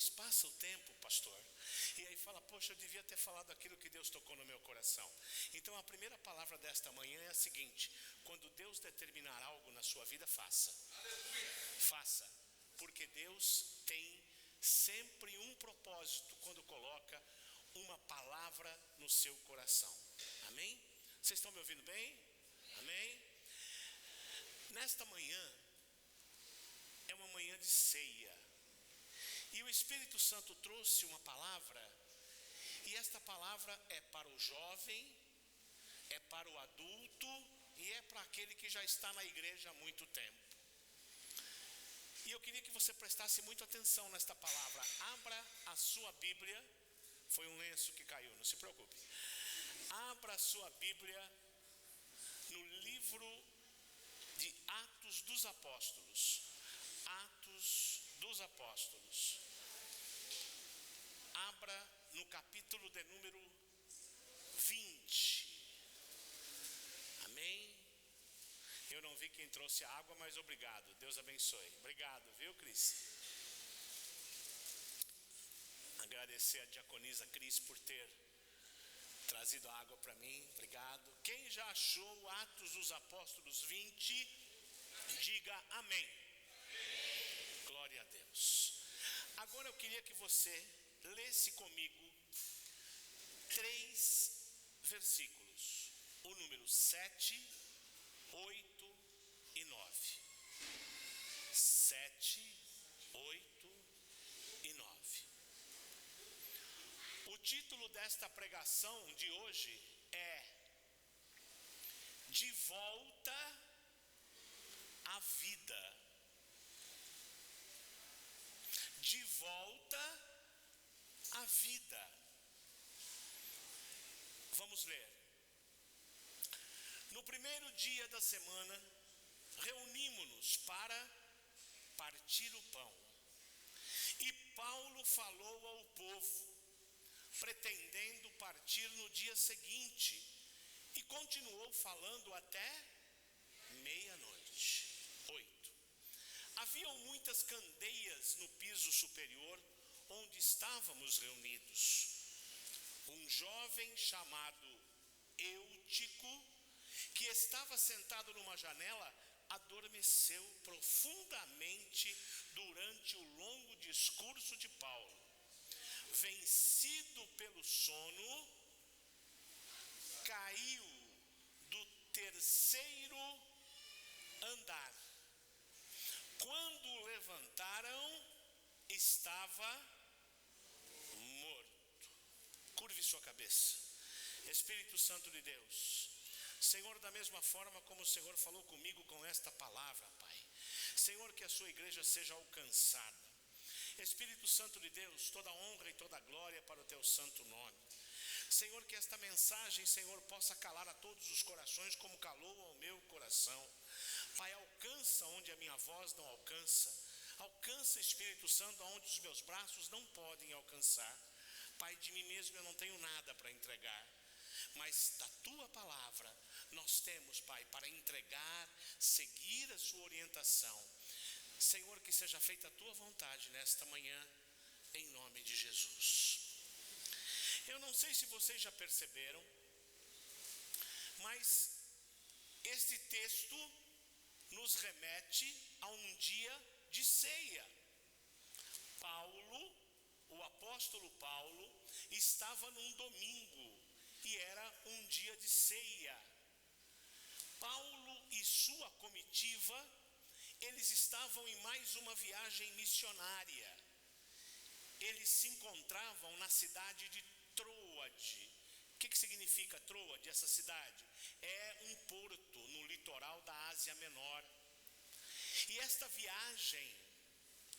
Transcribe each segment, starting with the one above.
depois passa o tempo, pastor, e aí fala, poxa, eu devia ter falado aquilo que Deus tocou no meu coração. Então a primeira palavra desta manhã é a seguinte: quando Deus determinar algo na sua vida, faça. Faça, porque Deus tem sempre um propósito quando coloca uma palavra no seu coração. Amém? Vocês estão me ouvindo bem? Amém? Nesta manhã é uma manhã de ceia, e o Espírito Santo trouxe uma palavra, e esta palavra é para o jovem, é para o adulto e é para aquele que já está na igreja há muito tempo. E eu queria que você prestasse muita atenção nesta palavra. Abra a sua Bíblia. Foi um lenço que caiu, não se preocupe. Abra a sua Bíblia no livro de Atos dos Apóstolos. Atos dos Apóstolos. Abra no capítulo de número 20. Amém? Eu não vi quem trouxe a água, mas obrigado. Deus abençoe. Obrigado, viu, Cris? Agradecer a diaconisa Cris por ter trazido a água para mim. Obrigado. Quem já achou Atos dos Apóstolos 20, diga amém. Glória a Deus. Agora eu queria que você lesse comigo 3 versículos. O número 7, 8 e 9. 7, 8 e 9. O título desta pregação de hoje é De Volta à Vida. De volta à vida. Vamos ler. No primeiro dia da semana, reunimos-nos para partir o pão. E Paulo falou ao povo, pretendendo partir no dia seguinte, e continuou falando até meia-noite. 8. Haviam muitas candeias no piso superior, onde estávamos reunidos. Um jovem chamado Eutico, que estava sentado numa janela, adormeceu profundamente durante o longo discurso de Paulo. Vencido pelo sono, caiu do terceiro andar. Quando o levantaram, estava morto. Curve sua cabeça. Espírito Santo de Deus, Senhor, da mesma forma como o Senhor falou comigo com esta palavra, Pai, Senhor, que a sua igreja seja alcançada. Espírito Santo de Deus, toda honra e toda glória para o teu santo nome. Senhor, que esta mensagem, Senhor, possa calar a todos os corações como calou ao meu coração. Pai, alcança onde a minha voz não alcança. Alcança, Espírito Santo, aonde os meus braços não podem alcançar. Pai, de mim mesmo eu não tenho nada para entregar, mas da tua palavra nós temos, Pai, para entregar, seguir a sua orientação. Senhor, que seja feita a tua vontade nesta manhã, em nome de Jesus. Eu não sei se vocês já perceberam, mas este texto nos remete a um dia de ceia. Paulo, o apóstolo Paulo, estava num domingo e era um dia de ceia. Paulo e sua comitiva, eles estavam em mais uma viagem missionária. Eles se encontravam na cidade de Troade. O que significa Troade, essa cidade? É um porto no litoral da Ásia Menor. E esta viagem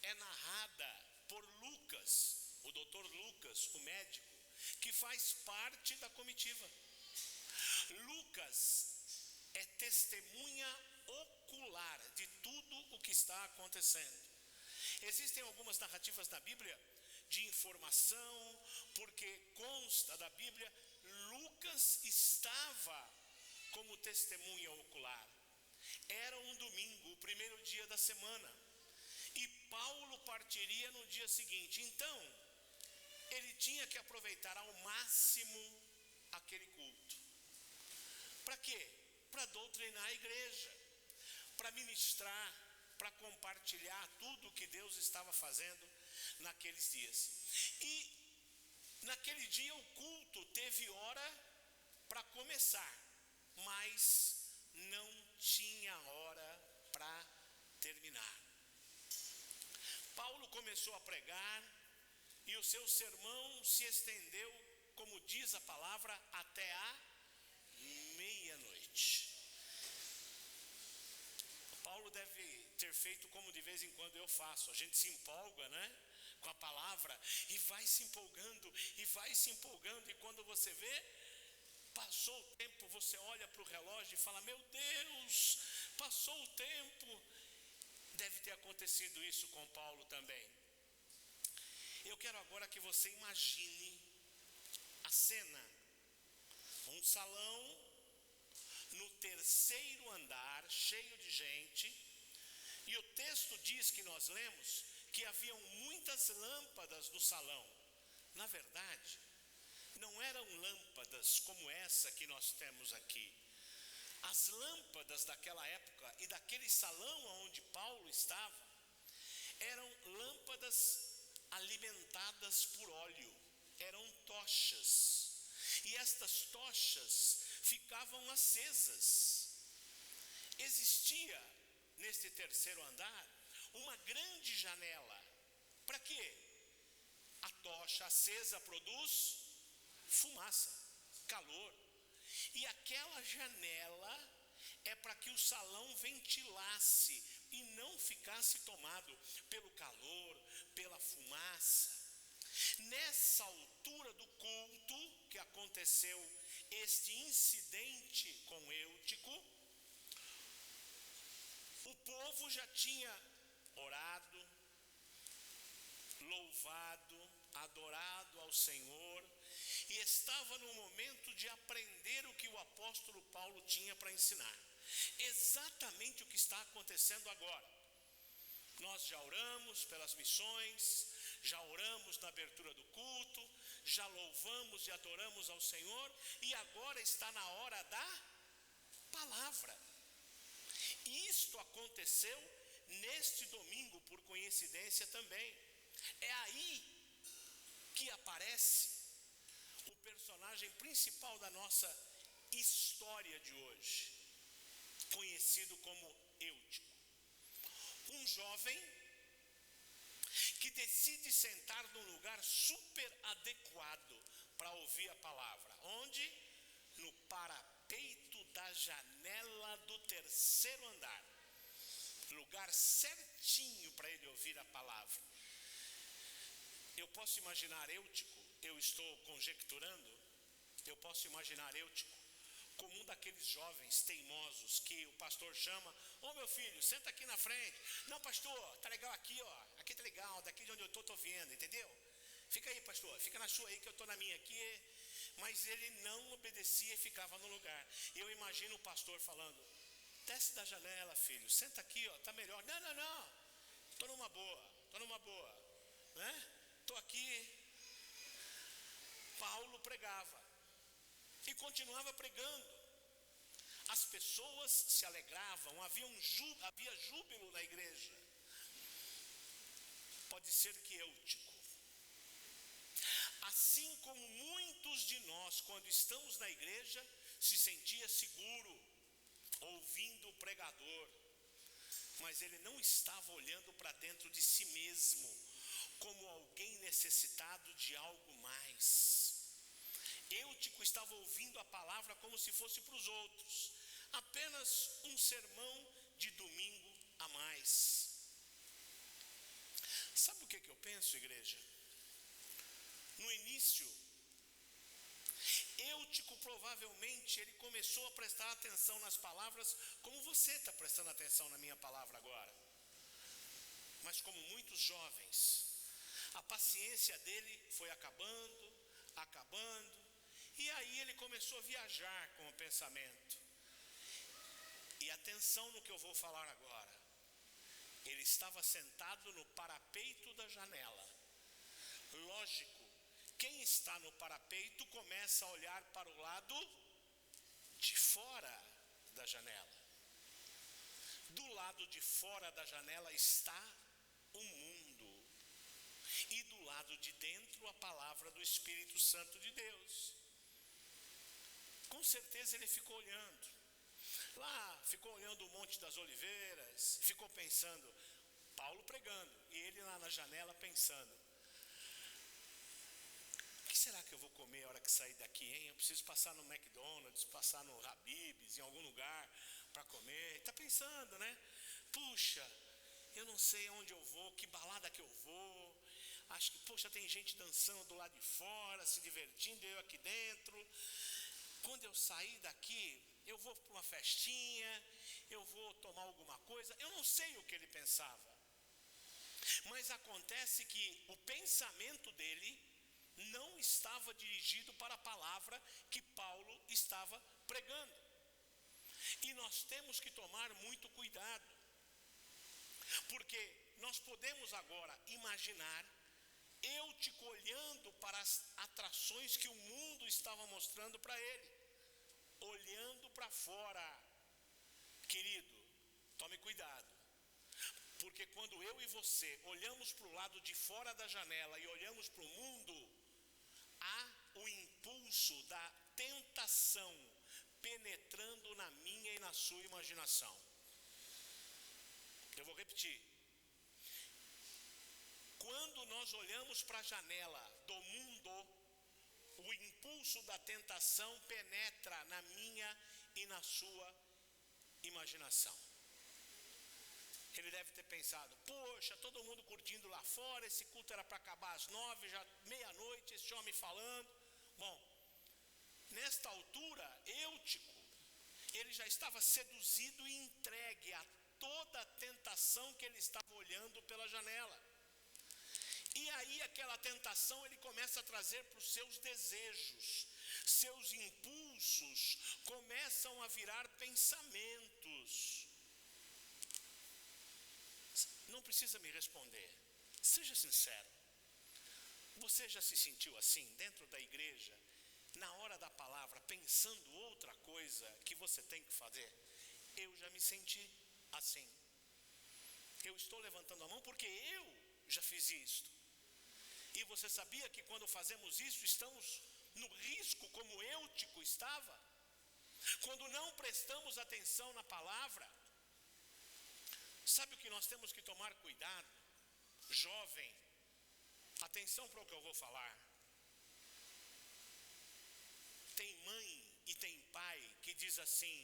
é narrada por Lucas, o doutor Lucas, o médico, que faz parte da comitiva. Lucas é testemunha ocular de tudo o que está acontecendo. Existem algumas narrativas na Bíblia de informação, porque consta da Bíblia, Lucas estava como testemunha ocular. Era um domingo, o primeiro dia da semana, e Paulo partiria no dia seguinte. Então, ele tinha que aproveitar ao máximo aquele culto. Para quê? Para doutrinar a igreja, para ministrar, para compartilhar tudo o que Deus estava fazendo naqueles dias. E naquele dia o culto teve hora para começar, mas não tinha hora para terminar. Paulo começou a pregar e o seu sermão se estendeu, como diz a palavra, até a meia-noite. Paulo deve ter feito como de vez em quando eu faço. A gente se empolga, né, com a palavra e vai se empolgando e vai se empolgando, e quando você vê, passou o tempo, você olha para o relógio e fala: meu Deus, passou o tempo. Deve ter acontecido isso com Paulo também. Eu quero agora que você imagine a cena: um salão no terceiro andar, cheio de gente, e o texto diz que nós lemos que haviam muitas lâmpadas no salão. Na verdade, não eram lâmpadas como essa que nós temos aqui. As lâmpadas daquela época e daquele salão onde Paulo estava eram lâmpadas alimentadas por óleo, eram tochas, e estas tochas ficavam acesas. Existia neste terceiro andar uma grande janela. Para quê? A tocha acesa produz fumaça, calor, e aquela janela é para que o salão ventilasse e não ficasse tomado pelo calor, pela fumaça. Nessa altura do culto que aconteceu este incidente com Eutico, o povo já tinha orado, louvado, adorado ao Senhor, e estava no momento de aprender o que o apóstolo Paulo tinha para ensinar. Exatamente o que está acontecendo agora. Nós já oramos pelas missões, já oramos na abertura do culto, já louvamos e adoramos ao Senhor, e agora está na hora da palavra. E isto aconteceu neste domingo, por coincidência também. É aí que aparece o personagem principal da nossa história de hoje, conhecido como Eutico. Um jovem que decide sentar num lugar super adequado para ouvir a palavra. Onde? No parapeito da janela do terceiro andar. Lugar certinho para ele ouvir a palavra. Eu posso imaginar Eutico, eu estou conjecturando, eu posso imaginar Eutico como um daqueles jovens teimosos que o pastor chama: ô meu filho, senta aqui na frente. Não, pastor, tá legal aqui, ó. Aqui tá legal, daqui de onde eu tô vendo, entendeu? Fica aí, pastor, fica na sua aí que eu tô na minha aqui. Mas ele não obedecia e ficava no lugar. E eu imagino o pastor falando: desce da janela, filho, senta aqui, ó, tá melhor. Não, tô numa boa, né? Tô aqui. Paulo pregava e continuava pregando. As pessoas se alegravam, havia júbilo na igreja. Pode ser que Eutico, assim como muitos de nós, quando estamos na igreja, se sentia seguro ouvindo o pregador, mas ele não estava olhando para dentro de si mesmo como alguém necessitado de algo mais. Eutico estava ouvindo a palavra como se fosse para os outros, apenas um sermão de domingo a mais. Sabe o que eu penso, igreja? No início, Eutico provavelmente ele começou a prestar atenção nas palavras como você está prestando atenção na minha palavra agora. Mas como muitos jovens, a paciência dele foi acabando, e aí ele começou a viajar com o pensamento. E atenção no que eu vou falar agora. Ele estava sentado no parapeito da janela. Lógico, quem está no parapeito começa a olhar para o lado de fora da janela. Do lado de fora da janela está o mundo. E do lado de dentro a palavra do Espírito Santo de Deus. Com certeza ele ficou olhando. Lá, ficou olhando o Monte das Oliveiras, ficou pensando, Paulo pregando, e ele lá na janela pensando, o que será que eu vou comer a hora que sair daqui, hein? Eu preciso passar no McDonald's, passar no Habib's, em algum lugar para comer. Está pensando, né? Puxa, eu não sei onde eu vou, que balada que eu vou. Acho que, poxa, tem gente dançando do lado de fora, se divertindo, eu aqui dentro. Quando eu sair daqui, eu vou para uma festinha, eu vou tomar alguma coisa. Eu não sei o que ele pensava. Mas acontece que o pensamento dele não estava dirigido para a palavra que Paulo estava pregando. E nós temos que tomar muito cuidado. Porque nós podemos agora imaginar Eutico olhando para as atrações que o mundo estava mostrando para ele, olhando para fora. Querido, tome cuidado, porque quando eu e você olhamos para o lado de fora da janela e olhamos para o mundo, há o impulso da tentação penetrando na minha e na sua imaginação. Eu vou repetir. Quando nós olhamos para a janela do mundo, o impulso da tentação penetra na minha e na sua imaginação. Ele deve ter pensado, poxa, todo mundo curtindo lá fora, esse culto era para acabar às 9, já meia-noite, esse homem falando. Bom, nesta altura, Eutico, ele já estava seduzido e entregue a toda a tentação que ele estava olhando pela janela. E aí aquela tentação ele começa a trazer para os seus desejos, seus impulsos começam a virar pensamentos. Não precisa me responder, seja sincero. Você já se sentiu assim dentro da igreja, na hora da palavra, pensando outra coisa que você tem que fazer? Eu já me senti assim. Eu estou levantando a mão porque eu já fiz isto. E você sabia que quando fazemos isso, estamos no risco como Eutico estava? Quando não prestamos atenção na palavra. Sabe o que nós temos que tomar cuidado? Jovem, atenção para o que eu vou falar. Tem mãe e tem pai que diz assim,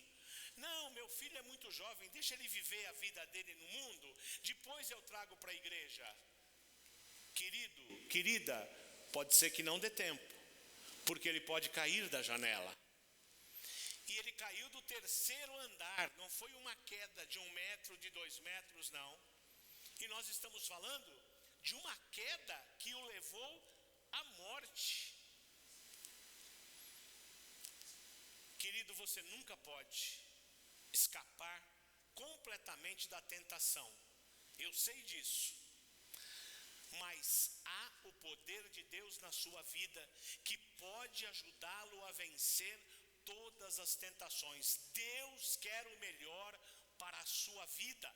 não, meu filho é muito jovem, deixa ele viver a vida dele no mundo, depois eu trago para a igreja. Querido, querida, pode ser que não dê tempo, porque ele pode cair da janela. E ele caiu do terceiro andar, não foi uma queda de 1 metro, de 2 metros, não. E nós estamos falando de uma queda que o levou à morte. Querido, você nunca pode escapar completamente da tentação. Eu sei disso. Mas há o poder de Deus na sua vida que pode ajudá-lo a vencer todas as tentações. Deus quer o melhor para a sua vida.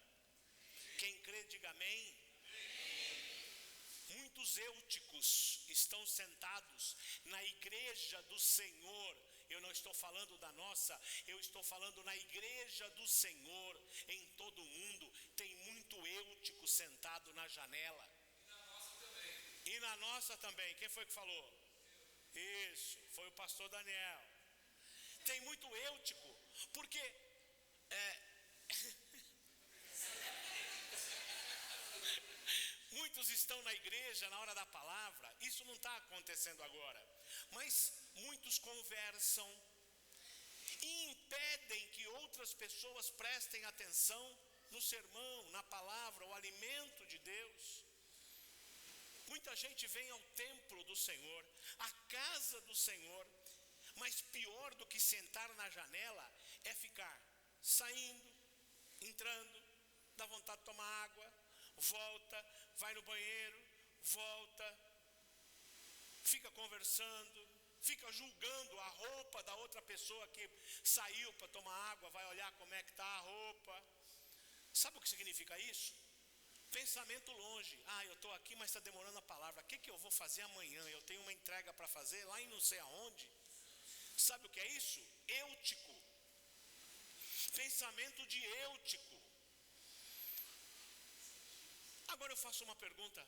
Quem crê, diga amém. Muitos Euticos estão sentados na igreja do Senhor. Eu não estou falando da nossa, eu estou falando na igreja do Senhor. Em todo o mundo tem muito Eutico sentado na janela. E na nossa também. Quem foi que falou? Isso, foi o pastor Daniel. Tem muito Eutico, porque muitos estão na igreja na hora da palavra. Isso não está acontecendo agora. Mas muitos conversam e impedem que outras pessoas prestem atenção no sermão, na palavra, o alimento de Deus. Muita gente vem ao templo do Senhor, à casa do Senhor, mas pior do que sentar na janela é ficar saindo, entrando, dá vontade de tomar água, volta, vai no banheiro, volta, fica conversando, fica julgando a roupa da outra pessoa que saiu para tomar água, vai olhar como é que está a roupa. Sabe o que significa isso? Pensamento longe. Eu estou aqui, mas está demorando a palavra. O que eu vou fazer amanhã? Eu tenho uma entrega para fazer lá em não sei aonde. Sabe o que é isso? Eutico. Pensamento de eutico. Agora eu faço uma pergunta.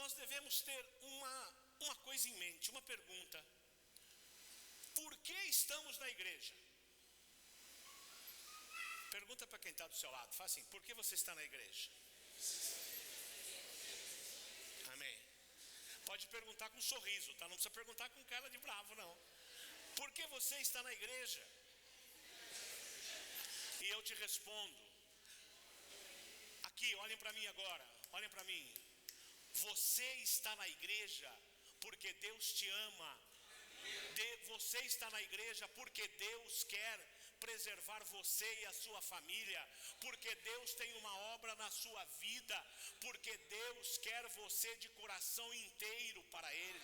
Nós devemos ter uma coisa em mente, uma pergunta. Por que estamos na igreja? Pergunta para quem está do seu lado, fala assim: por que você está na igreja? Amém. Pode perguntar com um sorriso, tá? Não precisa perguntar com cara de bravo, não. Por que você está na igreja? E eu te respondo. Aqui, olhem para mim agora, olhem para mim. Você está na igreja porque Deus te ama. Você está na igreja porque Deus quer preservar você e a sua família, porque Deus tem uma obra na sua vida, porque Deus quer você de coração inteiro para Ele.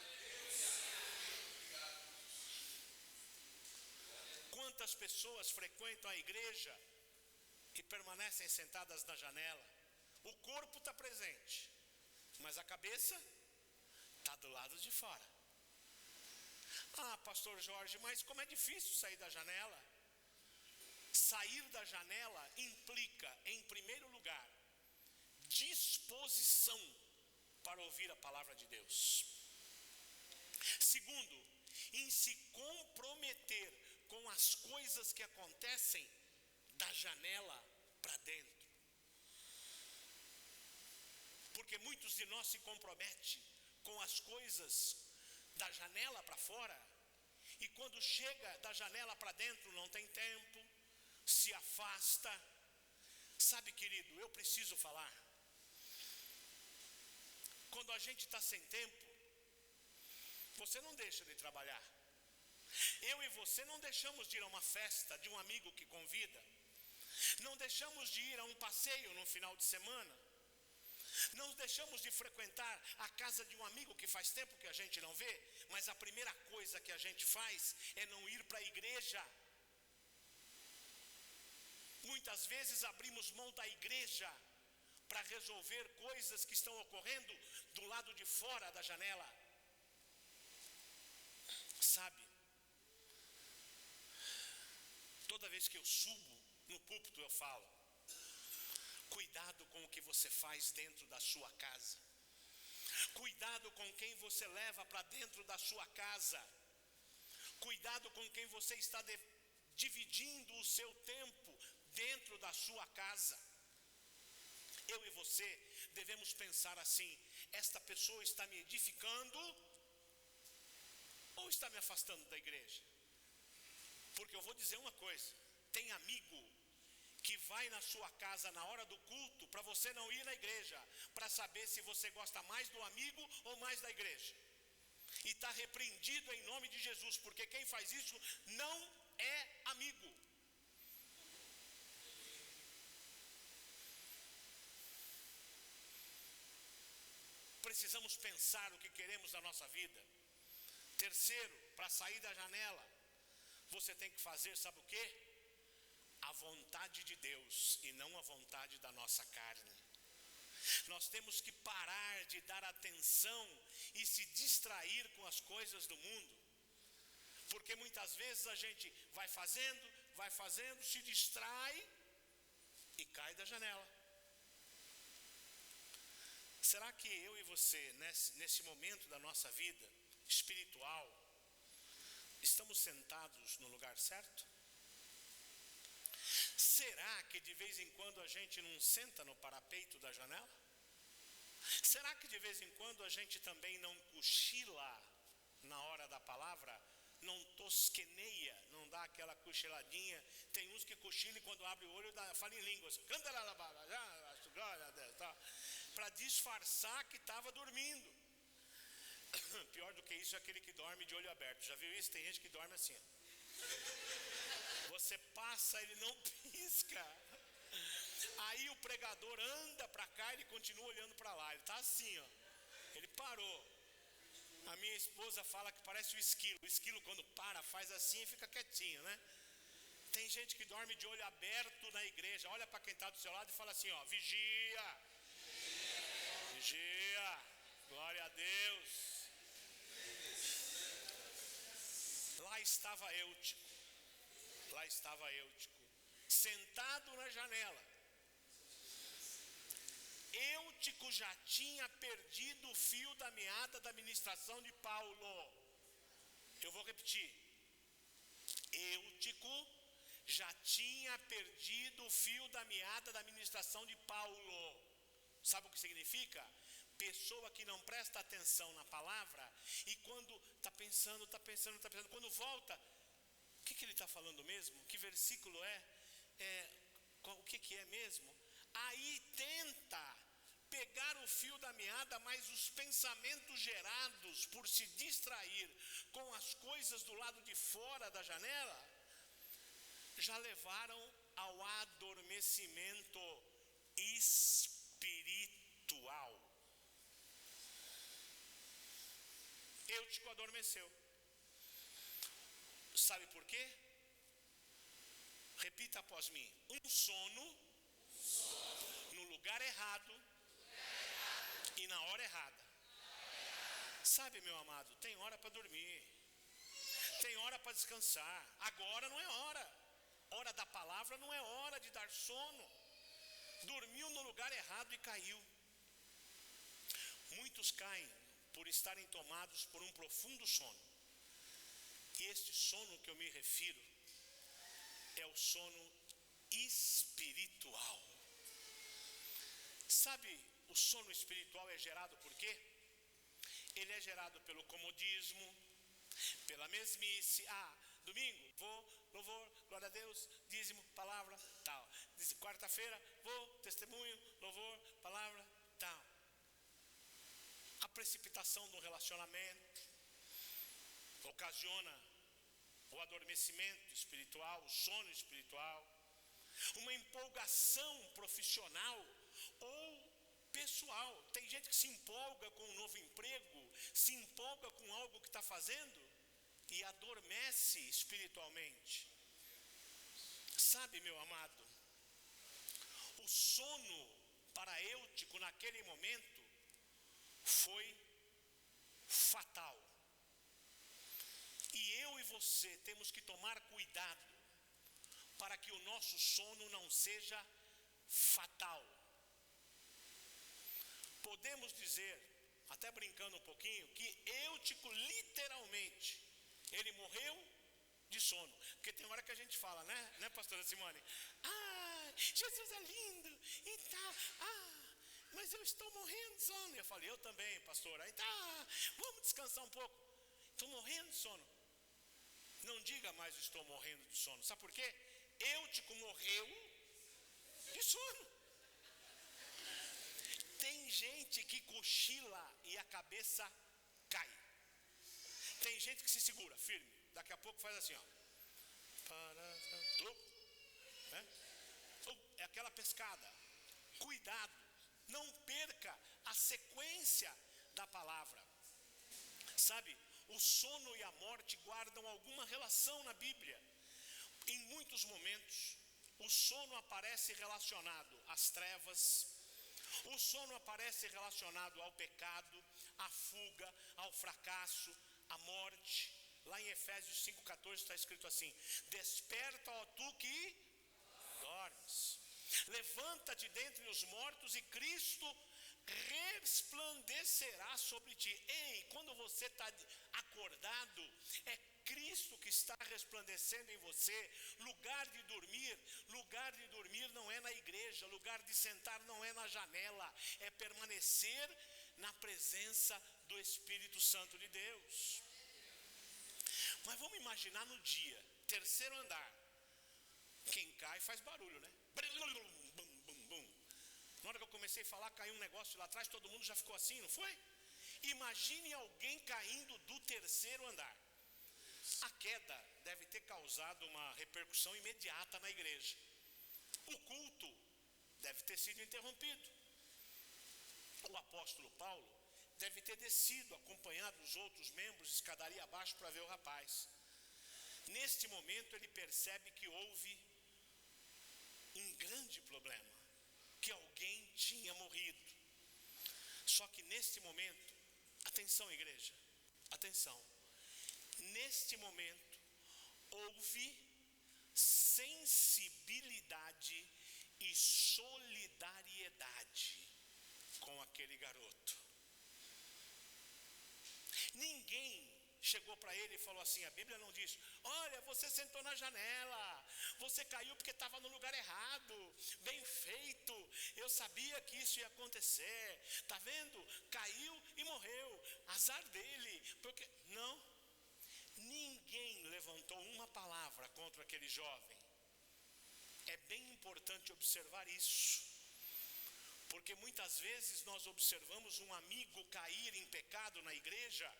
Quantas pessoas frequentam a igreja e permanecem sentadas na janela? O corpo está presente, mas a cabeça está do lado de fora. Pastor Jorge, mas como é difícil sair da janela? Sair da janela implica, em primeiro lugar, disposição para ouvir a palavra de Deus. Segundo, em se comprometer com as coisas que acontecem da janela para dentro. Porque muitos de nós se comprometem com as coisas da janela para fora, e quando chega da janela para dentro não tem tempo, se afasta. Sabe, querido, eu preciso falar. Quando a gente está sem tempo, você não deixa de trabalhar. Eu e você não deixamos de ir a uma festa de um amigo que convida. Não deixamos de ir a um passeio no final de semana. Não deixamos de frequentar a casa de um amigo que faz tempo que a gente não vê. Mas a primeira coisa que a gente faz é não ir para a igreja. Muitas vezes abrimos mão da igreja para resolver coisas que estão ocorrendo do lado de fora da janela. Sabe, toda vez que eu subo no púlpito eu falo: cuidado com o que você faz dentro da sua casa. Cuidado com quem você leva para dentro da sua casa. Cuidado com quem você está dividindo o seu tempo dentro da sua casa. Eu e você devemos pensar assim: esta pessoa está me edificando ou está me afastando da igreja? Porque eu vou dizer uma coisa: tem amigo que vai na sua casa na hora do culto para você não ir na igreja, para saber se você gosta mais do amigo ou mais da igreja. E está repreendido em nome de Jesus, porque quem faz isso não é amigo. Precisamos pensar o que queremos da nossa vida. Terceiro, para sair da janela, você tem que fazer, sabe o quê? A vontade de Deus e não a vontade da nossa carne. Nós temos que parar de dar atenção e se distrair com as coisas do mundo. Porque muitas vezes a gente vai fazendo, se distrai e cai da janela. Será que eu e você, nesse momento da nossa vida espiritual, estamos sentados no lugar certo? Será que de vez em quando a gente não senta no parapeito da janela? Será que de vez em quando a gente também não cochila na hora da palavra? Não tosqueneia, não dá aquela cochiladinha? Tem uns que cochilam e quando abre o olho fala em línguas, para disfarçar que estava dormindo. Pior do que isso é aquele que dorme de olho aberto. Já viu isso? Tem gente que dorme assim. Você passa, ele não pisca. Aí o pregador anda para cá, ele continua olhando para lá. Ele está assim, ó. Ele parou. A minha esposa fala que parece o esquilo. O esquilo, quando para, faz assim e fica quietinho, né? Tem gente que dorme de olho aberto na igreja. Olha para quem está do seu lado e fala assim, ó: vigia, vigia, glória a Deus. Lá estava Eutico, sentado na janela. Eutico já tinha perdido o fio da meada da ministração de Paulo. Eu vou repetir. Eutico já tinha perdido o fio da meada da ministração de Paulo. Sabe o que significa? Pessoa que não presta atenção na palavra e quando está pensando, quando volta, o que ele está falando mesmo? Que versículo é? O que é mesmo? Aí tenta pegar o fio da meada, mas os pensamentos gerados por se distrair com as coisas do lado de fora da janela já levaram ao adormecimento espiritual. Eutico adormeceu. Sabe por quê? Repita após mim: um sono no lugar errado e na hora errada. Sabe, meu amado, tem hora para dormir, tem hora para descansar. Agora não é hora da palavra, não é hora de dar sono. Dormiu no lugar errado e caiu. Muitos caem por estarem tomados por um profundo sono. E este sono que eu me refiro é o sono espiritual. Sabe, o sono espiritual é gerado por quê? Ele é gerado pelo comodismo, pela mesmice. Domingo, vou, louvor, glória a Deus, dízimo, palavra, tal. Quarta-feira, vou, testemunho, louvor, palavra, tal. A precipitação do relacionamento ocasiona o adormecimento espiritual, o sono espiritual. Uma empolgação profissional ou pessoal. Tem gente que se empolga com um novo emprego, se empolga com algo que está fazendo e adormece espiritualmente. Sabe, meu amado, o sono para Eutico naquele momento foi fatal. E eu e você temos que tomar cuidado para que o nosso sono não seja fatal. Podemos dizer, até brincando um pouquinho, que Eutico literalmente, ele morreu de sono. Porque tem hora que a gente fala, né, pastora Simone? Jesus é lindo e tal, mas eu estou morrendo de sono. Eu falei, eu também, pastora. Aí vamos descansar um pouco. Estou morrendo de sono. Não diga mais estou morrendo de sono. Sabe por quê? Eutico morreu de sono. Tem gente que cochila e a cabeça cai. Tem gente que se segura firme. Daqui a pouco faz assim, ó. É aquela pescada. Cuidado. Não perca a sequência da palavra. Sabe, o sono e a morte guardam alguma relação na Bíblia. Em muitos momentos, o sono aparece relacionado às trevas, o sono aparece relacionado ao pecado, à fuga, ao fracasso, à morte. Lá em Efésios 5,14 está escrito assim: desperta, ó tu que dormes, levanta-te dentre os mortos e Cristo resplandecerá sobre ti. Ei, quando você está acordado, é Cristo que está resplandecendo em você. Lugar de dormir não é na igreja, lugar de sentar não é na janela, é permanecer na presença do Espírito Santo de Deus. Mas vamos imaginar no dia, terceiro andar, quem cai faz barulho, né? Na hora que eu comecei a falar, caiu um negócio lá atrás, todo mundo já ficou assim, não foi? Imagine alguém caindo do terceiro andar. A queda deve ter causado uma repercussão imediata na igreja. O culto deve ter sido interrompido. O apóstolo Paulo deve ter descido, acompanhado os outros membros, escadaria abaixo para ver o rapaz. Neste momento ele percebe que houve um grande problema, que alguém tinha morrido. Só que neste momento, atenção igreja, atenção, neste momento houve sensibilidade e solidariedade com aquele garoto. Ninguém chegou para ele e falou assim, a Bíblia não diz, olha, você sentou na janela, você caiu porque estava no lugar errado, bem feito, eu sabia que isso ia acontecer, está vendo, caiu e morreu, azar dele, porque, não, ninguém levantou uma palavra contra aquele jovem. É bem importante observar isso, porque muitas vezes nós observamos um amigo cair em pecado na igreja,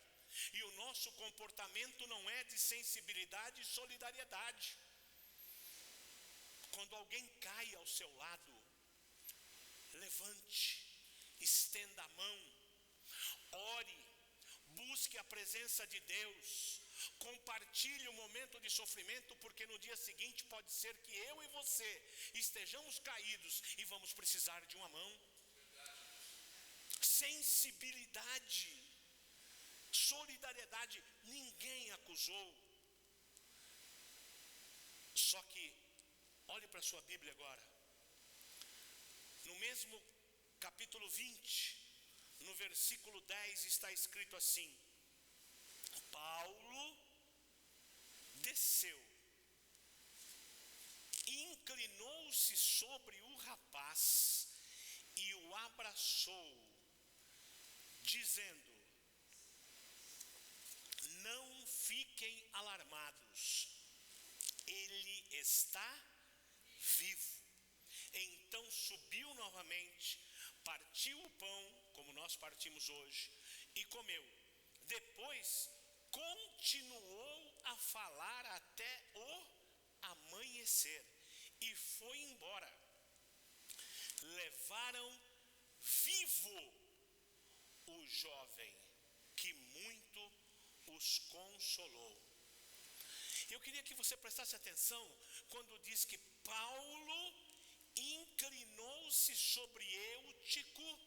e o nosso comportamento não é de sensibilidade e solidariedade. Quando alguém cai ao seu lado, levante, estenda a mão, ore, busque a presença de Deus, compartilhe o momento de sofrimento, porque no dia seguinte pode ser que eu e você estejamos caídos e vamos precisar de uma mão. Sensibilidade, solidariedade, ninguém acusou. Só que, olhe para a sua Bíblia agora, no mesmo capítulo 20, no versículo 10 está escrito assim, Paulo desceu, inclinou-se sobre o rapaz e o abraçou, dizendo, não fiquem alarmados, ele está vivo. Então subiu novamente, partiu o pão, como nós partimos hoje, e comeu. Depois continuou a falar até o amanhecer e foi embora. Levaram vivo o jovem, que muito os consolou. Eu queria que você prestasse atenção quando diz que Paulo inclinou-se sobre Eutico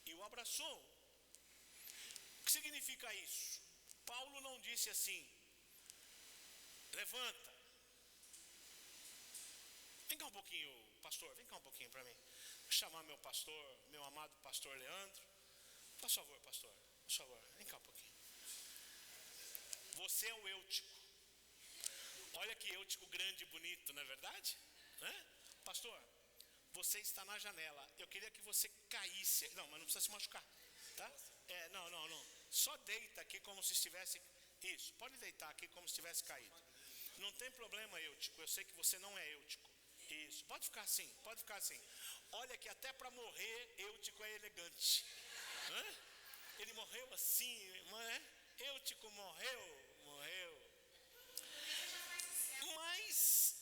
e o abraçou. O que significa isso? Paulo não disse assim, levanta, vem cá um pouquinho, pastor, vem cá um pouquinho para mim. Vou chamar meu pastor, meu amado pastor Leandro. Por favor, pastor, por favor, vem cá um pouquinho. Você é o Eutico. Olha que Eutico grande e bonito, não é verdade? Pastor, você está na janela. Eu queria que você caísse. Não, mas não precisa se machucar, tá? Não. Só deita aqui como se estivesse. Isso, pode deitar aqui como se estivesse caído. Não tem problema, Eutico. Eu sei que você não é Eutico. Isso, pode ficar assim, pode ficar assim. Olha que até para morrer, Eutico é elegante. Ele morreu assim, não é? Eutico morreu. Mas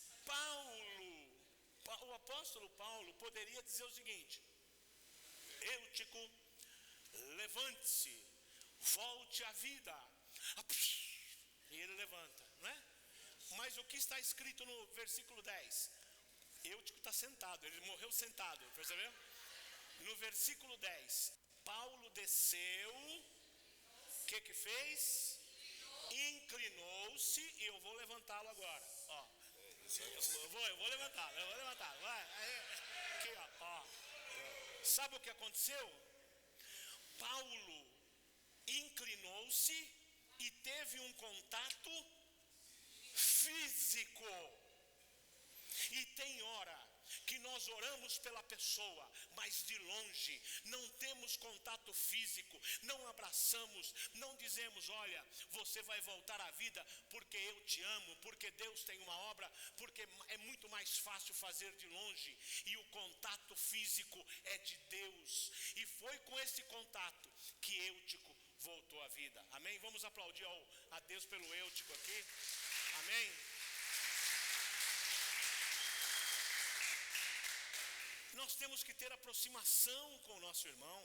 o apóstolo Paulo poderia dizer o seguinte, Eutico, levante-se, volte à vida. E ele levanta, não é? Mas o que está escrito no versículo 10? Eutico está sentado, ele morreu sentado, percebeu? No versículo 10, Paulo desceu, o que fez? Inclinou-se, e eu vou levantá-lo agora, ó. Eu vou levantá-lo, vai, aqui, ó. Sabe o que aconteceu? Paulo inclinou-se e teve um contato físico. E tem hora que nós oramos pela pessoa, mas de longe, não temos contato físico, não abraçamos, não dizemos, olha, você vai voltar à vida porque eu te amo, porque Deus tem uma obra, porque é muito mais fácil fazer de longe, e o contato físico é de Deus, e foi com esse contato que Eutico voltou à vida, amém? Vamos aplaudir a Deus pelo Eutico aqui, amém? Nós temos que ter aproximação com o nosso irmão.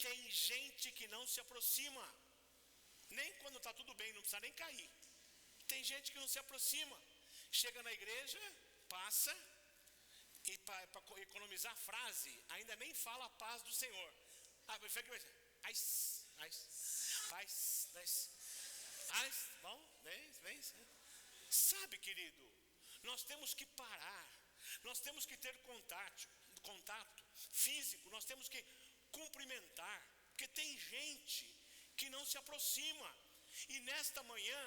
Tem gente que não se aproxima, nem quando está tudo bem, não precisa nem cair. Tem gente que não se aproxima, chega na igreja, passa, e para economizar a frase, ainda nem fala a paz do Senhor. Bom, vem. Sabe, querido, nós temos que parar, nós temos que ter contato físico, nós temos que cumprimentar, porque tem gente que não se aproxima. E nesta manhã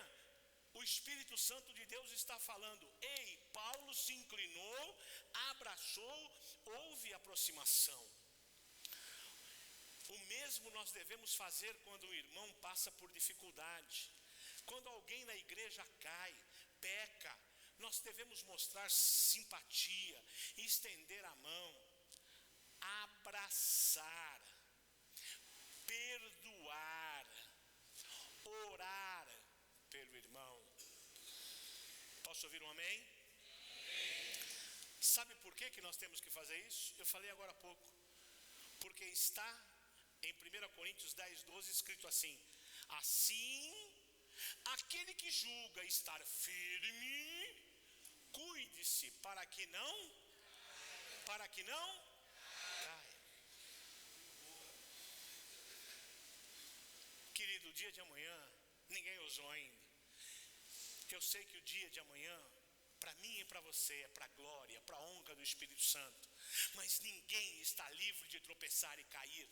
o Espírito Santo de Deus está falando: ei, Paulo se inclinou, abraçou, houve aproximação. O mesmo nós devemos fazer quando o irmão passa por dificuldade. Quando alguém na igreja cai, peca, nós devemos mostrar simpatia, estender a mão, abraçar, perdoar, orar pelo irmão. Posso ouvir um amém? Sabe por que nós temos que fazer isso? Eu falei agora há pouco. Porque está em 1 Coríntios 10:12 escrito assim: assim, aquele que julga estar firme, cuide-se para que não caia. Querido, o dia de amanhã ninguém usou ainda. Eu sei que o dia de amanhã, para mim e para você, é para a glória, para a honra do Espírito Santo. Mas ninguém está livre de tropeçar e cair.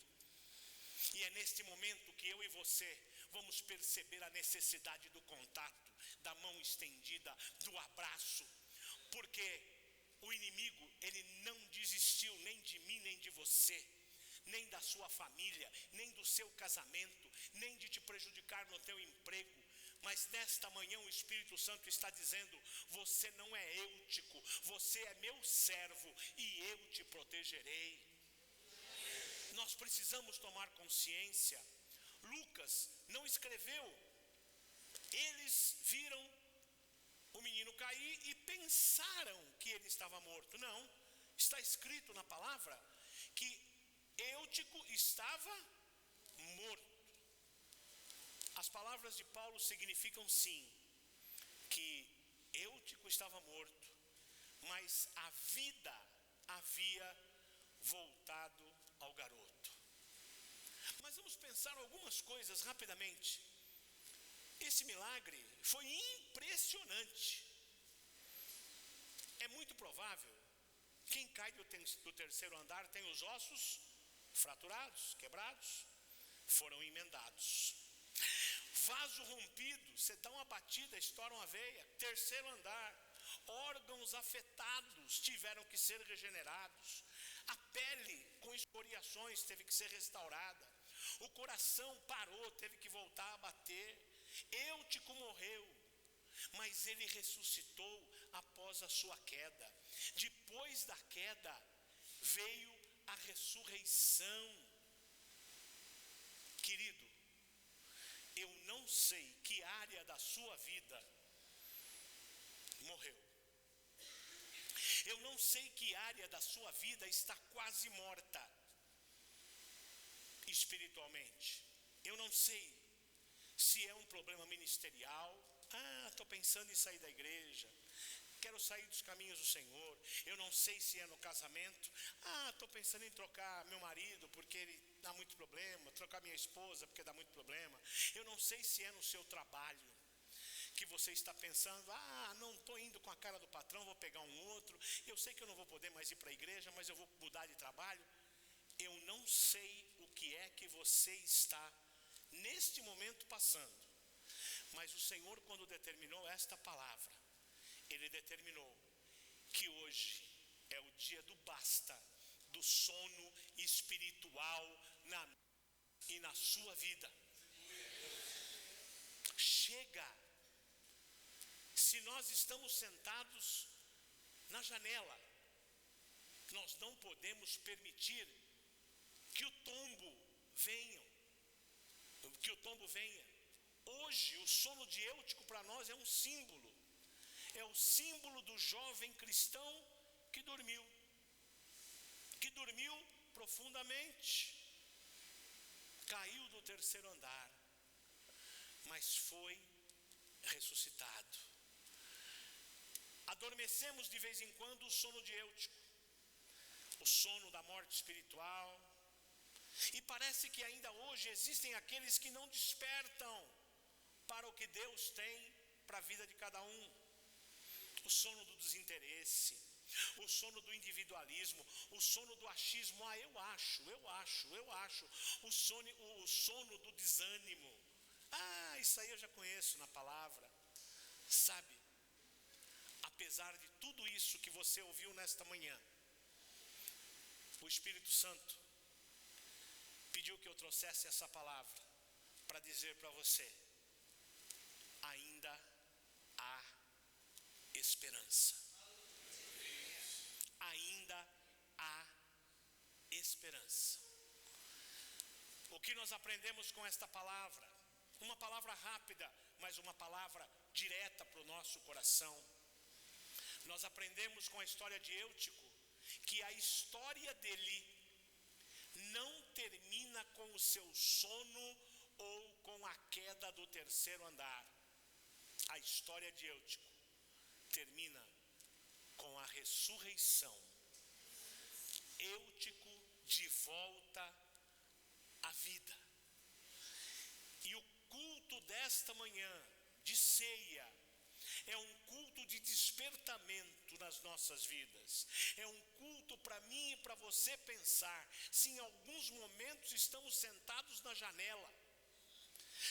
E é neste momento que eu e você vamos perceber a necessidade do contato, da mão estendida, do abraço. Porque o inimigo, ele não desistiu nem de mim, nem de você, nem da sua família, nem do seu casamento, nem de te prejudicar no teu emprego. Mas nesta manhã o Espírito Santo está dizendo: você não é Eutico, você é meu servo e eu te protegerei. Nós precisamos tomar consciência. Lucas não escreveu, eles viram o menino cair e pensaram que ele estava morto. Não, está escrito na palavra que Eutico estava morto. As palavras de Paulo significam sim, que Eutico estava morto, mas a vida havia voltado ao garoto. Mas vamos pensar algumas coisas rapidamente. Esse milagre foi impressionante. É muito provável, quem cai do terceiro andar tem os ossos fraturados, quebrados, foram emendados. Vaso rompido, você dá uma batida, estoura uma veia. Terceiro andar, órgãos afetados tiveram que ser regenerados. A pele com escoriações teve que ser restaurada. O coração parou, teve que voltar a bater. Eutico morreu, mas ele ressuscitou após a sua queda. Depois da queda veio a ressurreição. Querido, eu não sei que área da sua vida morreu. Eu não sei que área da sua vida está quase morta espiritualmente. Eu não sei se é um problema ministerial. Estou pensando em sair da igreja, quero sair dos caminhos do Senhor. Eu não sei se é no casamento. Estou pensando em trocar meu marido porque ele dá muito problema, trocar minha esposa porque dá muito problema. Eu não sei se é no seu trabalho, que você está pensando: não estou indo com a cara do patrão, vou pegar um outro. Eu sei que eu não vou poder mais ir para a igreja, mas eu vou mudar de trabalho. Eu não sei o que é que você está neste momento passando, mas o Senhor, quando determinou esta palavra, Ele determinou que hoje é o dia do basta, do sono espiritual na sua vida. Chega. Se nós estamos sentados na janela, nós não podemos permitir que o tombo venha. Hoje o sono de Eutico para nós é um símbolo. É o símbolo do jovem cristão que dormiu. que dormiu profundamente, caiu do terceiro andar, mas foi ressuscitado. Adormecemos de vez em quando o sono de Eutico, o sono da morte espiritual, e parece que ainda hoje existem aqueles que não despertam para o que Deus tem para a vida de cada um. O sono do desinteresse, o sono do individualismo, o sono do achismo. Eu acho. O sono do desânimo. Isso aí eu já conheço na palavra. Sabe, apesar de tudo isso que você ouviu nesta manhã, o Espírito Santo pediu que eu trouxesse essa palavra para dizer para você: ainda há esperança. Ainda há esperança. O que nós aprendemos com esta palavra? Uma palavra rápida, mas uma palavra direta para o nosso coração. Nós aprendemos com a história de Eutico que a história dele não termina com o seu sono ou com a queda do terceiro andar. A história de Eutico termina com a ressurreição. Eutico de volta à vida. E o culto desta manhã, de ceia, é um culto de despertamento nas nossas vidas. É um culto para mim e para você pensar se em alguns momentos estamos sentados na janela,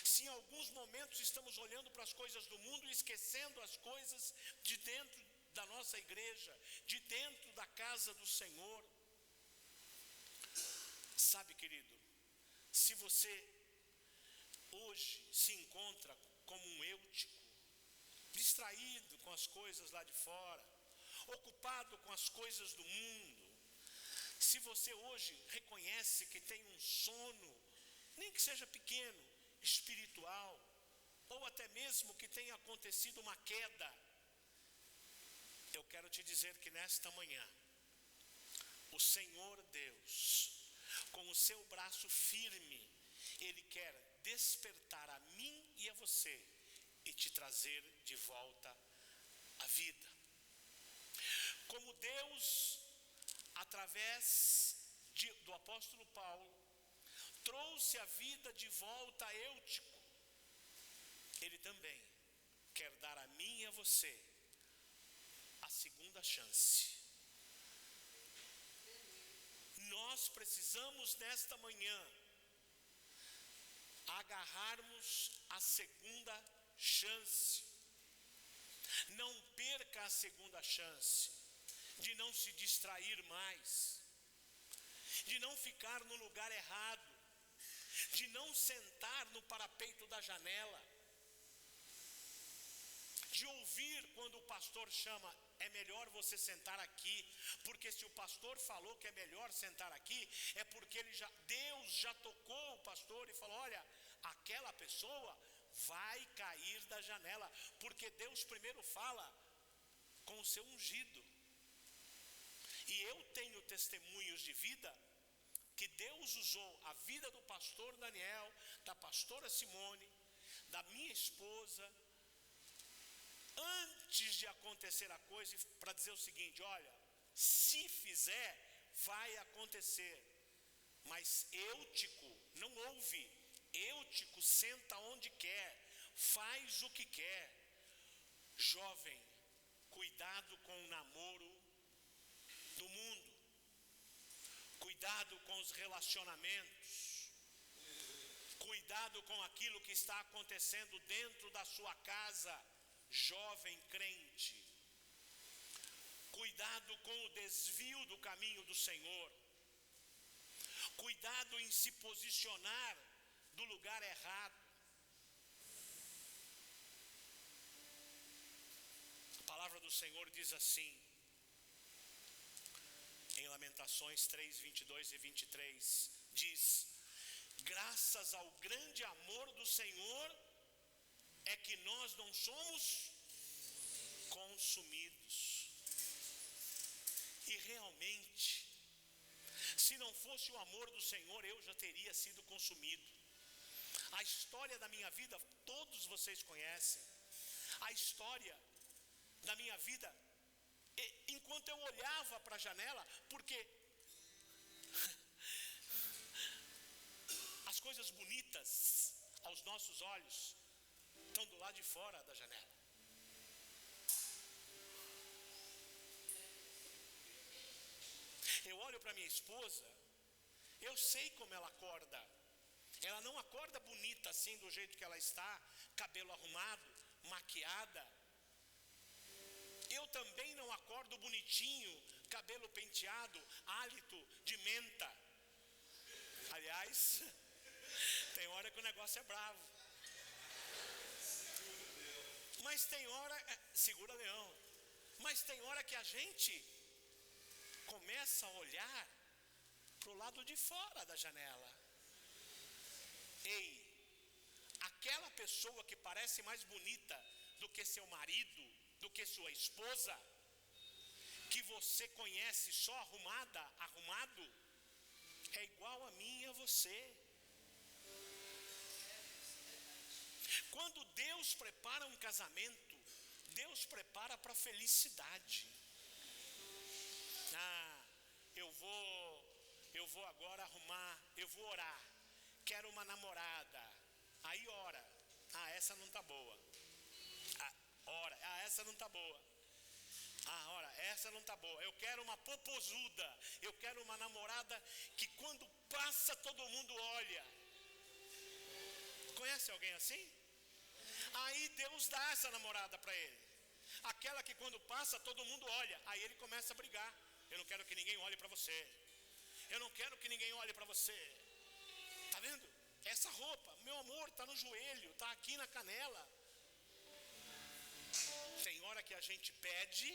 se em alguns momentos estamos olhando para as coisas do mundo e esquecendo as coisas de dentro da nossa igreja, de dentro da casa do Senhor. Sabe, querido, se você hoje se encontra como um Eutico, distraído com as coisas lá de fora, ocupado com as coisas do mundo, se você hoje reconhece que tem um sono, nem que seja pequeno, espiritual, ou até mesmo que tenha acontecido uma queda, eu quero te dizer que nesta manhã, o Senhor Deus, com o seu braço firme, Ele quer despertar a mim e a você e te trazer de volta à vida. Como Deus, através do apóstolo Paulo, trouxe a vida de volta a Eutico, Ele também quer dar a mim e a você a segunda chance. Nós precisamos nesta manhã agarrarmos a segunda chance. Não perca a segunda chance de não se distrair mais, de não ficar no lugar errado, de não sentar no parapeito da janela, de ouvir quando o pastor chama: é melhor você sentar aqui, porque se o pastor falou que é melhor sentar aqui, é porque Deus já tocou o pastor e falou: olha, aquela pessoa vai cair da janela, porque Deus primeiro fala com o seu ungido. E eu tenho testemunhos de vida que Deus usou a vida do pastor Daniel, da pastora Simone, da minha esposa, antes de acontecer a coisa, para dizer o seguinte: olha, se fizer, vai acontecer. Mas Eutico não ouve. Eutico senta onde quer, faz o que quer. Jovem, cuidado com o namoro do mundo, cuidado com os relacionamentos, cuidado com aquilo que está acontecendo dentro da sua casa, jovem crente. Cuidado com o desvio do caminho do Senhor. Cuidado em se posicionar do lugar errado. A palavra do Senhor diz assim, em Lamentações 3, 22 e 23, diz: graças ao grande amor do Senhor é que nós não somos consumidos. E realmente, Se não fosse o amor do Senhor, eu já teria sido consumido. A história da minha vida, todos vocês conhecem. A história da minha vida, enquanto eu olhava para a janela, porque as coisas bonitas aos nossos olhos estão do lado de fora da janela. Eu olho para minha esposa, eu sei como ela acorda. Ela não acorda bonita assim do jeito que ela está, cabelo arrumado, maquiada. Eu também não acordo bonitinho, cabelo penteado, hálito de menta. Aliás, tem hora que o negócio é bravo. Mas tem hora, segura leão. Mas tem hora que a gente começa a olhar para o lado de fora da janela. Ei, aquela pessoa que parece mais bonita do que seu marido, do que sua esposa, que você conhece só arrumado, é igual a mim e a você. Quando Deus prepara um casamento, Deus prepara para a felicidade. Eu vou agora arrumar, eu vou orar, quero uma namorada. Aí ora, essa não está boa. Ora, essa não está boa. Ora, essa não está boa. Eu quero uma popozuda, eu quero uma namorada que quando passa todo mundo olha. Conhece alguém assim? Aí Deus dá essa namorada para ele. Aquela que quando passa todo mundo olha. Aí ele começa a brigar. Eu não quero que ninguém olhe para você. Eu não quero que ninguém olhe para você. Tá vendo? Essa roupa, meu amor, está no joelho, está aqui na canela. Tem hora que a gente pede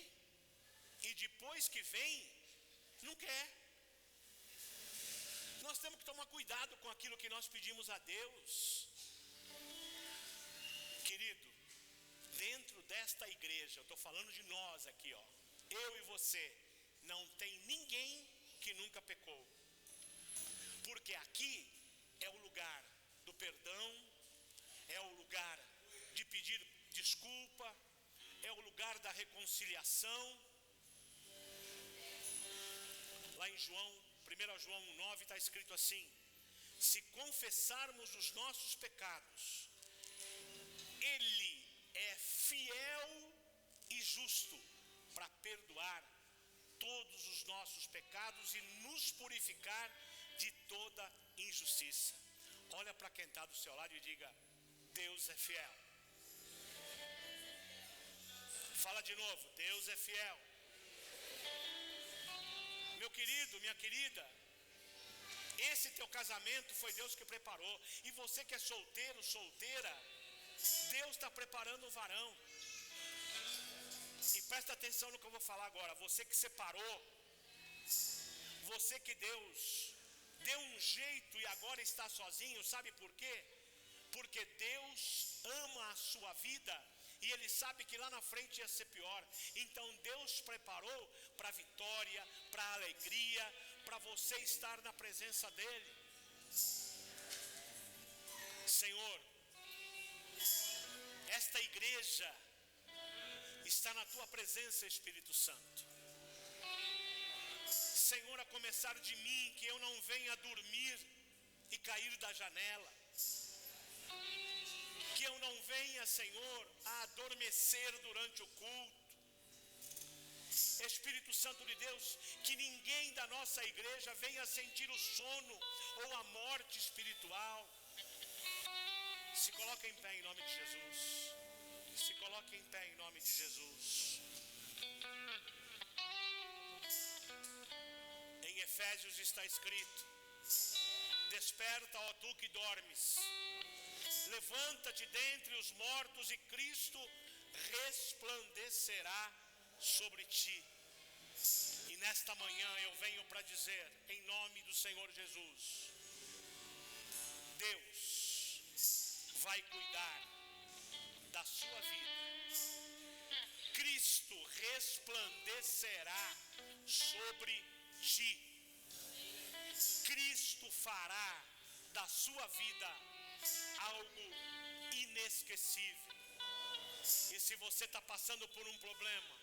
e depois que vem, não quer. Nós temos que tomar cuidado com aquilo que nós pedimos a Deus. Querido, dentro desta igreja, eu estou falando de nós aqui, ó. Eu e você, não tem ninguém que nunca pecou. Porque aqui é o lugar do perdão, é o lugar de pedir desculpa, é o lugar da reconciliação. Lá em João, 1 João 1,9 está escrito assim: se confessarmos os nossos pecados, Ele é fiel e justo para perdoar todos os nossos pecados e nos purificar de toda injustiça. Olha para quem está do seu lado e diga: Deus é fiel. Fala de novo: Deus é fiel. Meu querido, minha querida, esse teu casamento foi Deus que preparou. E você que é solteiro, solteira, Deus está preparando um varão. E presta atenção no que eu vou falar agora. Você que separou, você que Deus deu um jeito e agora está sozinho, sabe por quê? Porque Deus ama a sua vida e Ele sabe que lá na frente ia ser pior. Então Deus preparou para a vitória, para a alegria, para você estar na presença dEle. Senhor, esta igreja está na Tua presença, Espírito Santo. Senhor, a começar de mim, que eu não venha dormir e cair da janela. Que eu não venha, Senhor, a adormecer durante o culto. Espírito Santo de Deus, que ninguém da nossa igreja venha sentir o sono ou a morte espiritual. Se coloque em pé em nome de Jesus. Se coloque em pé em nome de Jesus. Em Efésios está escrito: desperta, ó tu que dormes, levanta-te dentre os mortos e Cristo resplandecerá sobre ti. E nesta manhã eu venho para dizer, em nome do Senhor Jesus, Deus vai cuidar da sua vida. Cristo resplandecerá sobre ti. Cristo fará da sua vida algo inesquecível. E se você está passando por um problema,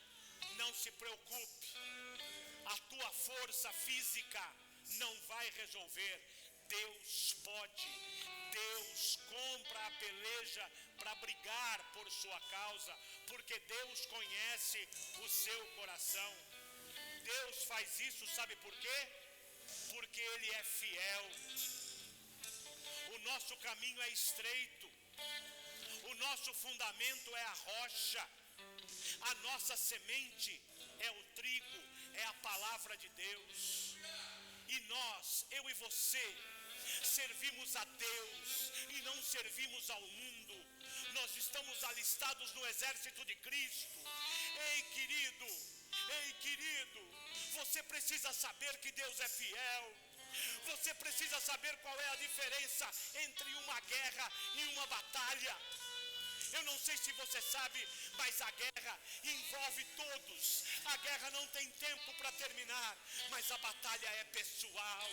não se preocupe. A tua força física não vai resolver. Deus pode. Deus compra a peleja para brigar por sua causa, porque Deus conhece o seu coração. Deus faz isso, sabe por quê? Porque Ele é fiel. O nosso caminho é estreito. O nosso fundamento é a rocha. A nossa semente é o trigo, é a palavra de Deus. E nós, eu e você, servimos a Deus e não servimos ao mundo. Nós estamos alistados no exército de Cristo. Ei, querido, você precisa saber que Deus é fiel. Você precisa saber qual é a diferença entre uma guerra e uma batalha. Eu não sei se você sabe, mas a guerra envolve todos. A guerra não tem tempo para terminar, mas a batalha é pessoal.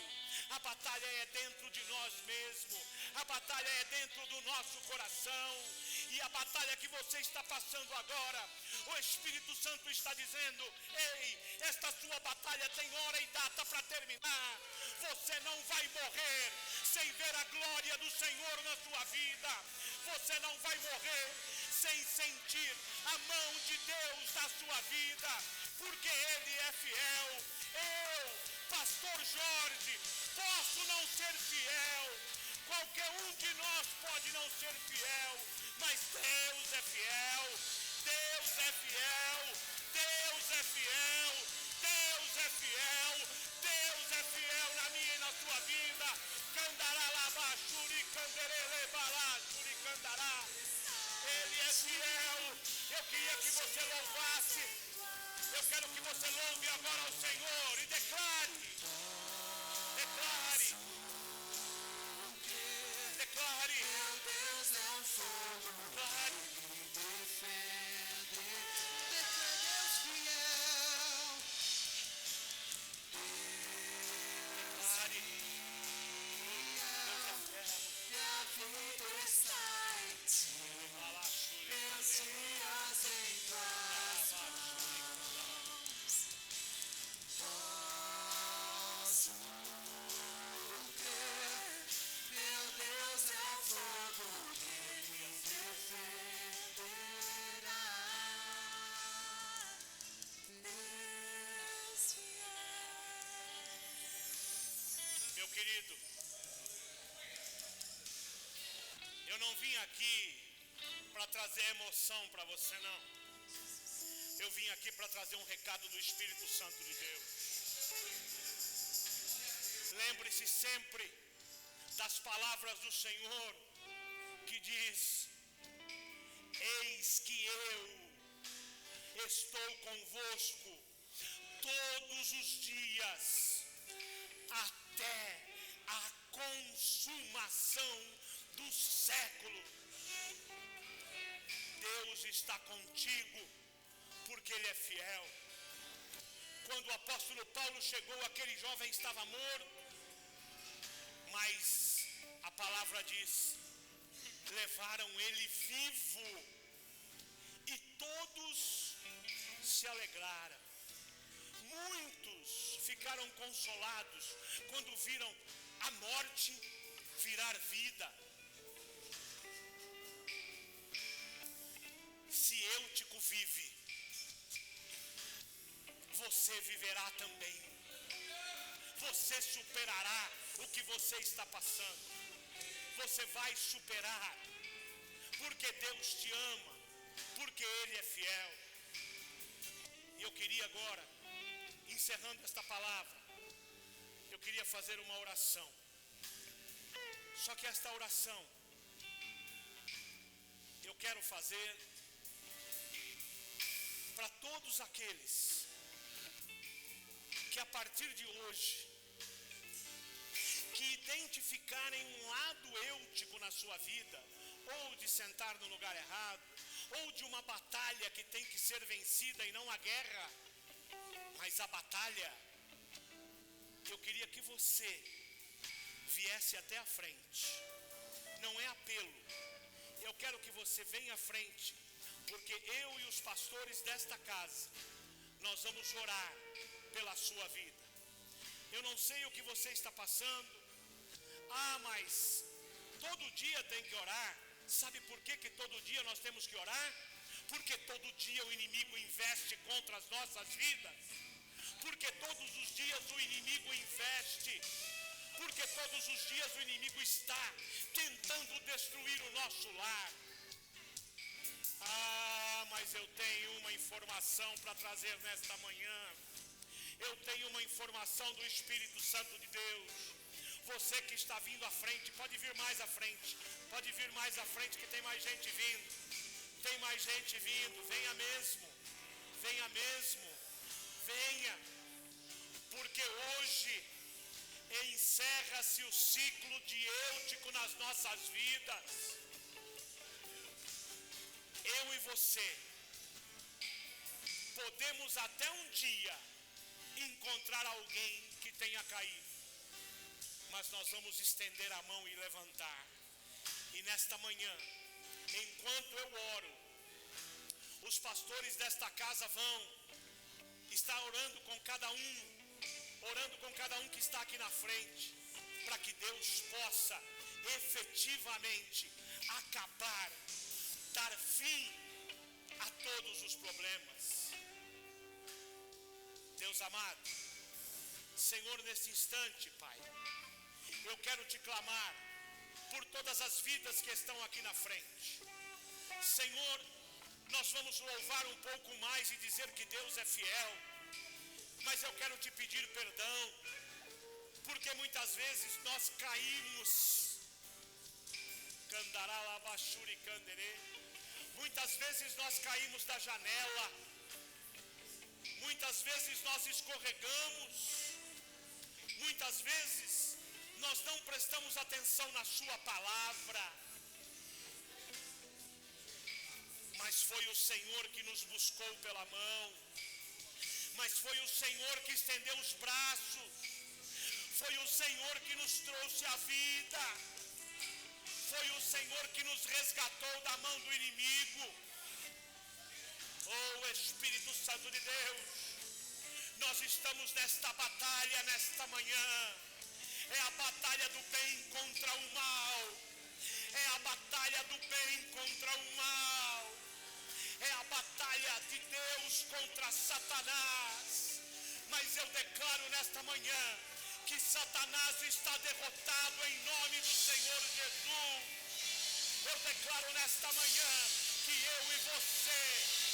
A batalha é dentro de nós mesmos. A batalha é dentro do nosso coração. E a batalha que você está passando agora, o Espírito Santo está dizendo: ei, esta sua batalha tem hora e data para terminar. Você não vai morrer sem ver a glória do Senhor na sua vida. Você não vai morrer sem sentir a mão de Deus na sua vida, porque Ele é fiel. Eu, pastor Jorge, posso não ser fiel. Qualquer um de nós pode não ser fiel, mas Deus é fiel. Deus é fiel. Deus é fiel. Deus é fiel. Deus é fiel na minha e na sua vida. Candará lá, churi, canderele, balá, churi, candará. Ele é fiel. Eu queria que você louvasse. Eu quero que você louve agora ao Senhor e declare. Declare. Declare. Meu Deus é um fogo. Declare. Me defende. Deus fiel. Declare. Minha vida está em ti. Balá, churi, Meus dias em tuas mãos. Posso crer. Meu Deus é fogo que me defenderá. Deus fiel. Meu querido, eu não vim aqui para trazer emoção para você, não. Eu vim aqui para trazer um recado do Espírito Santo de Deus. Lembre-se sempre das palavras do Senhor que diz: eis que eu estou convosco todos os dias até a consumação dos séculos. Deus está contigo porque Ele é fiel. Quando o apóstolo Paulo chegou, aquele jovem estava morto, mas a palavra diz: levaram ele vivo, e todos se alegraram. Muitos ficaram consolados quando viram a morte virar vida. Se Eutico vive, você viverá também. Você superará o que você está passando. Você vai superar, porque Deus te ama, porque Ele é fiel. E eu queria agora, encerrando esta palavra, eu queria fazer uma oração. Só que esta oração eu quero fazer para todos aqueles que a partir de hoje, que identificarem um lado eutico na sua vida, ou de sentar no lugar errado, ou de uma batalha que tem que ser vencida e não a guerra, mas a batalha. Eu queria que você viesse até a frente. Não é apelo. Eu quero que você venha à frente, porque eu e os pastores desta casa, nós vamos orar pela sua vida. Eu não sei o que você está passando. Mas todo dia tem que orar. Sabe por que todo dia nós temos que orar? Porque todo dia o inimigo investe contra as nossas vidas. Porque todos os dias o inimigo investe. Porque todos os dias o inimigo está tentando destruir o nosso lar. Mas eu tenho uma informação para trazer nesta manhã. Eu tenho uma informação do Espírito Santo de Deus. Você que está vindo à frente, pode vir mais à frente. Pode vir mais à frente que tem mais gente vindo. Tem mais gente vindo. Venha mesmo. Venha mesmo. Venha. Porque hoje encerra-se o ciclo de Eutico nas nossas vidas. Eu e você podemos até um dia encontrar alguém que tenha caído, mas nós vamos estender a mão e levantar. E nesta manhã, enquanto eu oro, os pastores desta casa vão estar orando com cada um que está aqui na frente, para que Deus possa efetivamente acabar, dar fim a todos os problemas. Deus amado, Senhor, neste instante, Pai, eu quero te clamar por todas as vidas que estão aqui na frente. Senhor, nós vamos louvar um pouco mais e dizer que Deus é fiel, mas eu quero te pedir perdão, porque muitas vezes nós caímos. Muitas vezes nós caímos da janela. Muitas vezes nós escorregamos. Muitas vezes nós não prestamos atenção na sua palavra. Mas foi o Senhor que nos buscou pela mão. Mas foi o Senhor que estendeu os braços. Foi o Senhor que nos trouxe a vida. Foi o Senhor que nos resgatou da mão do inimigo. Oh, Espírito Santo de Deus, nós estamos nesta batalha nesta manhã. É a batalha do bem contra o mal. É a batalha do bem contra o mal. É a batalha de Deus contra Satanás. Mas eu declaro nesta manhã que Satanás está derrotado em nome do Senhor Jesus. Eu declaro nesta manhã que eu e você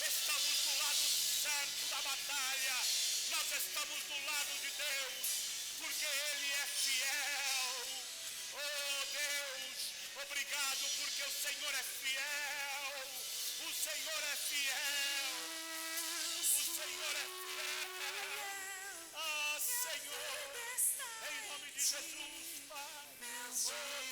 estamos do lado certo da batalha. Nós estamos do lado de Deus, porque Ele é fiel. Oh Deus, obrigado porque o Senhor é fiel. O Senhor é fiel. O Senhor é fiel. Senhor, em nome de Jesus, Pai.